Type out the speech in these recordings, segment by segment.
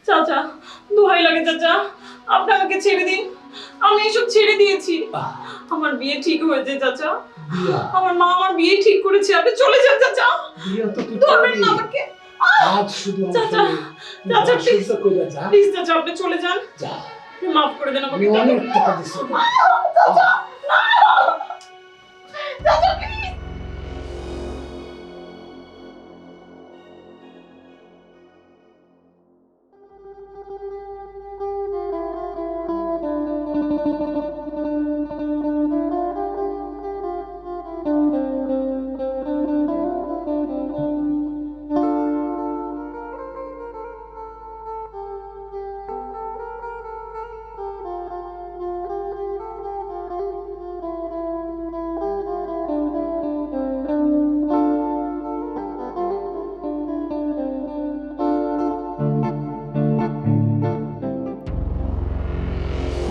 চাচা দোহাই লাগে চাচা, আপনি আমাকে ছেড়ে দিন। আমি এসব ছেড়ে দিয়েছি। আমার বিয়ে ঠিক হয়েছে চাচা। আমার মা আমার বিয়ে ঠিক করেছে। আপনি চলে যান চাচা। বিয়া তো তুই ধরবেন না আমাকে। আজ শুধু চাচা চাচা প্লিজ চাচা আপনি চলে যান। যা, মাফ করে দেন আমাকে। আমি অনেক টাকা দিছি। চাচা না চাচা প্লিজ।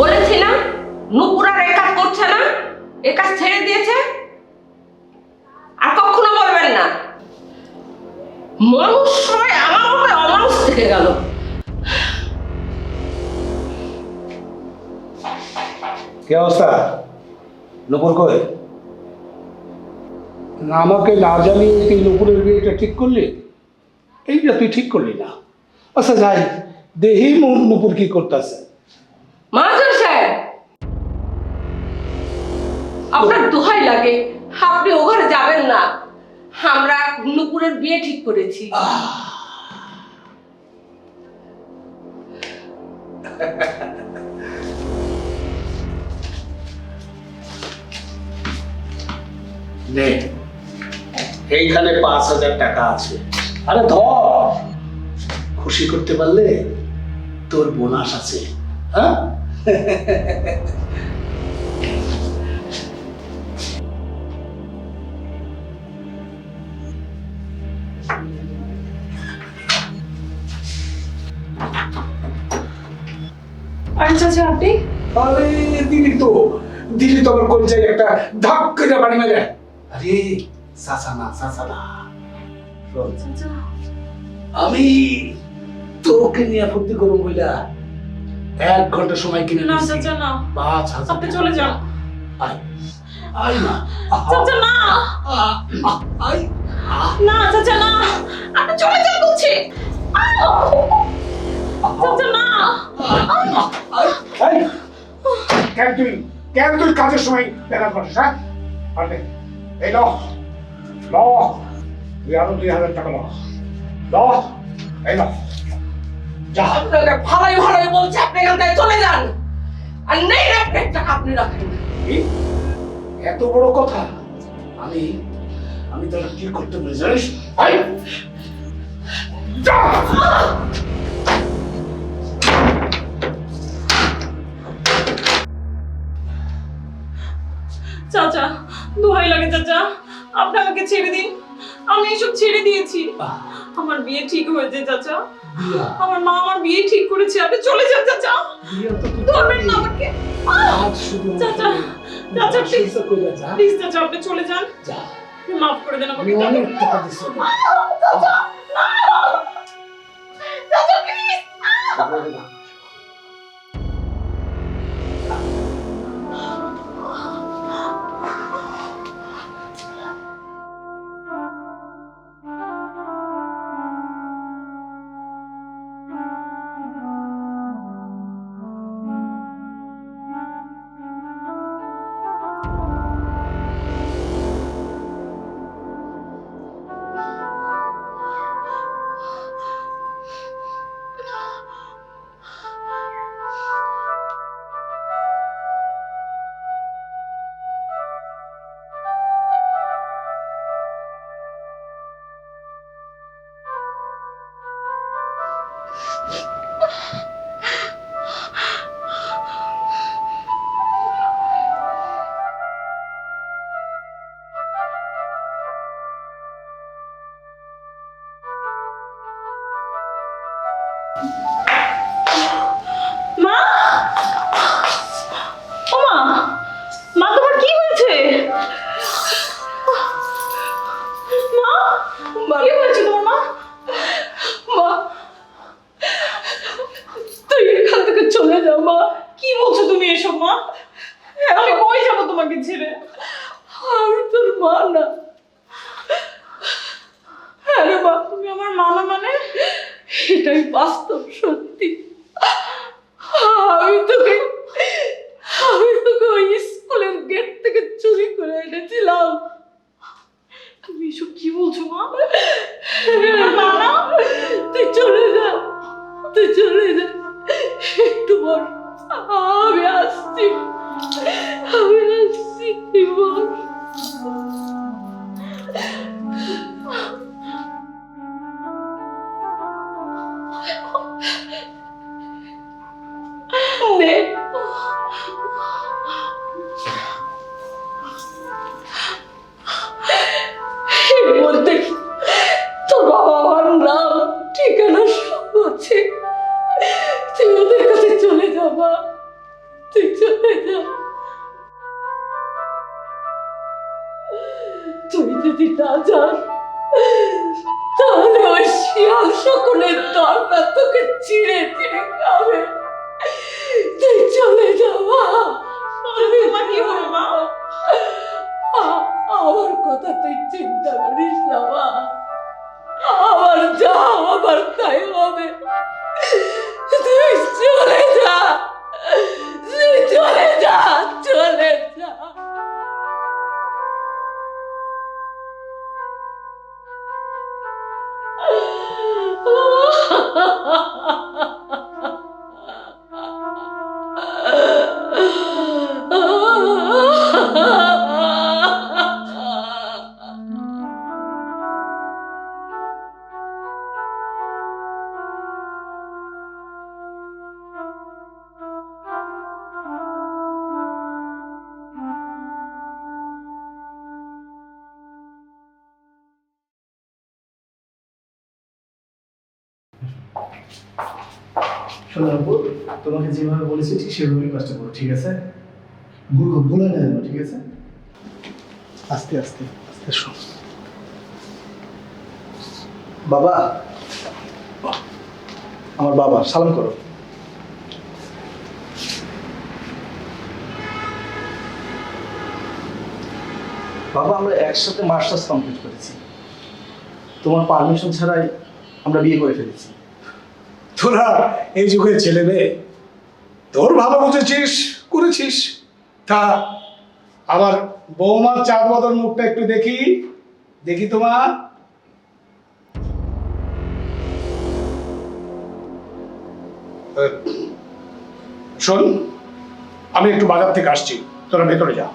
বলেছি না নুপুর আর এ কাজ করছে না, এ কাজ ছেড়ে দিয়েছে। আর কখনো বলবেন না। মানুষ হয়ে আমার উপরে অমানুষ থেকে গেল। কি অবস্থা? নুপুর কই? আমাকে না জানিয়ে তুই নুপুরের বিয়েটা ঠিক করলি? এইটা তুই ঠিক করলি না। আচ্ছা যাই দেহি নুপুর কি করতেছে। মহাজন সাহেব, আপনার দোহাই লাগে, আপনি ওখানে যাবেন না। আমরা নুপুরের বিয়ে ঠিক করেছি। নে, এইখানে 5,000 টাকা আছে। আরে ধর, খুশি করতে পারলে তোর বোনাস আছে। হ্যাঁ, আর চাচা আপনি? আরে দিলি তো আমার কোন জায়গায় একটা ধাক করে বাড়ি মেরে। আরে সাসা না শোন, চাচা আমি তোকে নিয়ে ফুর্তি করবো বইলা 1 ঘন্টা সময় কিনে না নিয়েছি। চাচা না, 5,000 আপনি চলে যান। আয় আয় না চাচা না আয় না চাচা না, আপনি চলে যান বলছি। চাচা না আয় কেন তুই কাজের সময় দেখা করিস? হ্যাঁ, আরে এই ল তুই আরো 2,000 টাকা ল এই ল যা। আপনাকে ভালোই বলছে, আপনি এখান থেকে চলে যান। আর নেই রাখবেন টাকা আপনি রাখেন। কি? এত বড় কথা? আমি তোরা কি করতে পারি জানিস? আয় যা। চাচা দোহাই লাগে চাচা, আপনি আমাকে ছেড়ে দিন। আমি এসব ছেড়ে দিয়েছি। আমার বিয়ে ঠিক হয়েছে চাচা। আমার মা আমার বিয়ে ঠিক করেছে। আপনি চলে যান চাচা। ধরবেন না আমাকে। চাচা চাচা প্লিজ চাচা আপনি চলে যান। মাফ করে দেন আমাকে। অনেক টাকা দিছি। চাচা না চাচা প্লিজ। মা, ও মা, মা তোমার কি হয়েছে? মা কি হয়েছে তোমার? মা যাও মা। কি বলছো তুমি এসব মা? আমি কই যাবো তোমাকে ছেড়ে? আমি তোর মা না। হ্যাঁ রে মা, তুমি আমার মা না মানে? এটাই বাস্তব সত্যি। আমি তোকে ওই স্কুলের গেট থেকে চুরি করে এনেছিলাম। তুমি এসব কি বলছো মা? মা না, তুই চলে যা, তুই চলে যা, একটু বল, আমি আসছি, আমি আসছি, তুই বল। নে। এর মধ্যে তোর বাবা মার নাম ঠিকানা সব আছে। তুই ওদের কাছে চলে যা মা, তুই চলে যা। তুই যদি না যাস তাহলে ওই শিয়াল সকলের দরকার তোকে চিড়ে চিড়ে খাবে। তুই চলে যা মা। তোমার কি হবে মা? আমার কথা তুই চিন্তা করিস না মা, আমার যা আমার তাই হবে। তুই চলে যা, তুই চলে যা, চলে যা। শোনো আপু, তোমাকে যেভাবে বলেছি ঠিক সেভাবেই কাজটা করো, ঠিক আছে? ভুলে না যেন, ঠিক আছে? আস্তে আস্তে আস্তে শোন। বাবা, আমার বাবা, সালাম করো। বাবা, আমরা একসাথে মাস্টার্স কমপ্লিট করেছি। তোমার পারমিশন ছাড়াই আমরা বিয়ে করে ফেলেছি। তোরা এই যুগের ছেলে মেয়ে, তোর ভালো বুঝেছিস, করেছিস। তা আবার বৌমার চাঁদ বদল মুখটা একটু দেখি, দেখি তোমার। শোন, আমি একটু বাজার থেকে আসছি, তোরা ভেতরে যা।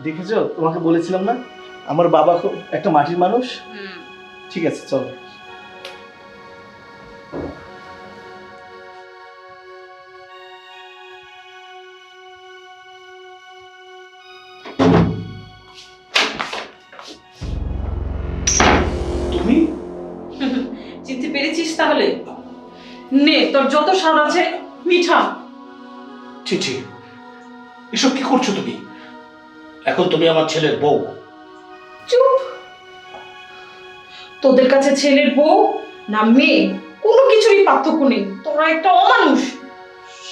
দেখেছো, তোমাকে বলেছিলাম না আমার বাবা খুব একটা মাটির মানুষ। ঠিক আছে, চলো। তুমি চিনতে পেরেছিস তাহলে? নে তোর যত স্বাদ আছে মিঠা। ছি ছি, এসব কি করছো তুমি? এখন তুমি আমার ছেলের বউ। চুপ। তোদের কাছে ছেলের বউ না মেয়ে কোনো কিছুরই পার্থক্য নেই, তোরা একটা অমানুষ।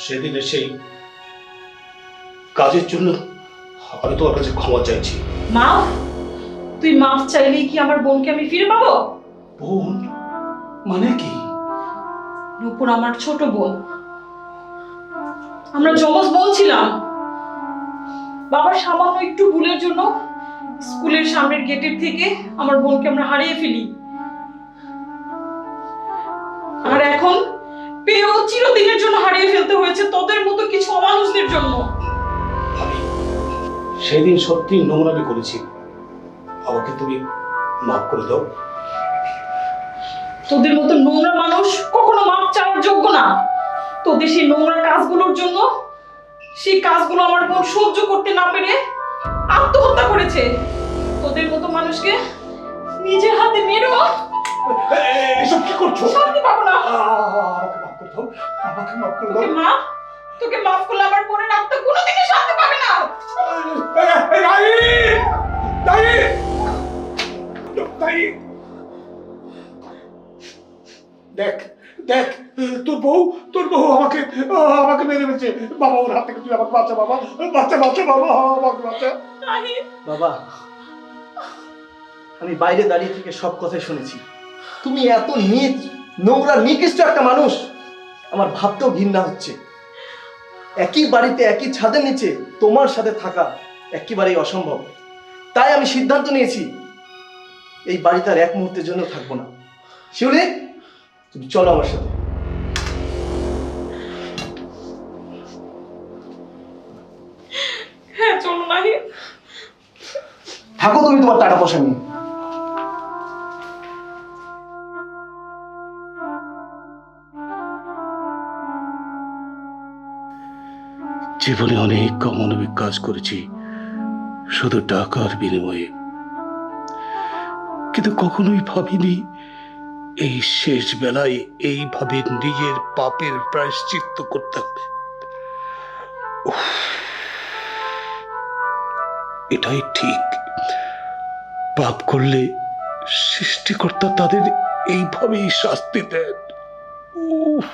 সেদিন সেই কাজের জন্য আমি তোমার কাছে ক্ষমা চাইছি। মাফ? তুই মাফ চাইলেই কি আমার বোনকে আমি ফিরে পাবো? বোন মানে কি? নূপুর আমার ছোট বোন, আমরা যমজ বোন ছিলাম। বাবার সামান্য একটু ভুলের জন্য স্কুলের সামনের গেটের থেকে আমার বোনকে আমরা হারিয়ে ফেলি, আর এখন পেয়েও চিরদিনের জন্য হারিয়ে ফেলতে হয়েছে তোদের মতো কিছু অমানুষদের জন্য। আমি সেদিন সত্যি নোংরামি করেছি, আমাকে তুমি মাফ করে দাও। তোদের মতো নোংরা মানুষ কখনো মাপ চাওয়ার যোগ্য না। তোদের সেই নোংরা কাজগুলোর জন্য, সেই কাজগুলো আমার বোন সহ্য করতে না পেরে আত্মহত্যা করেছে। তোদের মতো মানুষকে নিজের হাতে মেরেও এসব কি করছো? শান্তি পাবো না। আমাকে মাফ করে দাও, আমাকে মাফ করে দাও। তোকে মাফ করলে আমার বোনের আত্মা কোনোদিনই শান্তি পাবে না। দেখ দেখ, তোর বউ আমাকে মেরে ফেলছে। বাবা, ওর হাত থেকে তুই আমাকে বাঁচা বাবা, বাচ্চা বাবা, আমাকে বাচ্চা। নাহিদ, বাবা, আমি বাইরে দাঁড়িয়ে থেকে সব কথাই শুনেছি। তুমি এত নীচ, নোংরা, নিকৃষ্ট একটা মানুষ, আমার ভাবতেও ঘৃণা হচ্ছে। একই বাড়িতে একই ছাদের নিচে তোমার সাথে থাকা একেবারেই অসম্ভব। তাই আমি সিদ্ধান্ত নিয়েছি এই বাড়িতে আর এক মুহূর্তের জন্য থাকবো না। শিউলি, তুমি চলো আমার সাথে। হ্যাঁ চলো নাহিদ। থাকো তুমি তোমার টাকা পয়সা নিয়ে। জীবনে অনেক অমানবিক কাজ করেছি শুধু টাকার বিনিময়ে, কিন্তু কখনোই ভাবিনি এই শেষ বেলায় এইভাবে নিজের পাপের প্রায়শ্চিত্ত করতে হবে। উফ, এটাই ঠিক। পাপ করলে সৃষ্টিকর্তা তাদের এইভাবেই শাস্তি দেন। উফ।